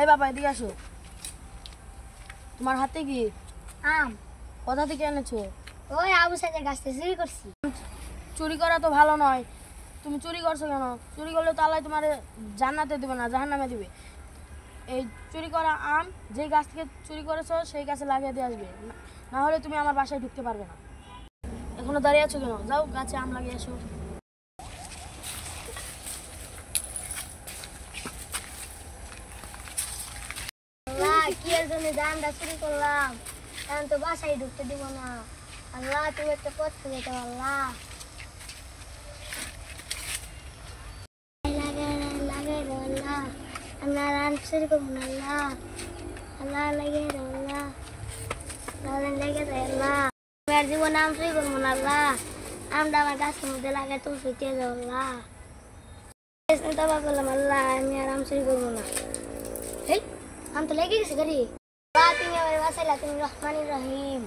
এই বাবা এদিকে আসো। তোমার হাতে কি? আম। কোথা থেকে এনেছো? ওই আবু সাইদের গাছ থেকে চুরি করছি। চুরি করা তো ভালো নয়। তুমি চুরি করছো কেন? চুরি করলে তো আল্লাহ তোমার জান্নাতে দেবে না, জাহান্নামে দিবে। এই চুরি করা আম যেই গাছ থেকে চুরি করেছো সেই গাছে লাগিয়ে দিয়ে আসবে, না হলে তুমি আমার বাসায় ঢুকতে পারবে না। এখনো দাঁড়িয়ে আছো কেন? যাও গাছে আম লাগিয়ে আসো। আল্লাহ কি এর জন্য আমটা চুরি করলাম, এখন তো বাসায় ঢুকতে দিব না। আল্লাহ তুমি একটা পথ খুঁজে দাও আল্লাহ। আমরা রান চুরি করবো না আল্লাহ। আল্লাহ লাগে আল্লাহ, লেগে দেয় আল্লাহ। আমি আর জীবনে আম চুরি করবো না আল্লাহ। আমটা আমার গাছের মধ্যে লাগে তো ছুটে যাও আল্লাহ। তবা করলাম আল্লাহ, আমি আর আম চুরি করবো না। এই আম তো লেগে গেছে গাড়ি। তুমি আমার বাসাইলা, তুমি রহমানির রহিম।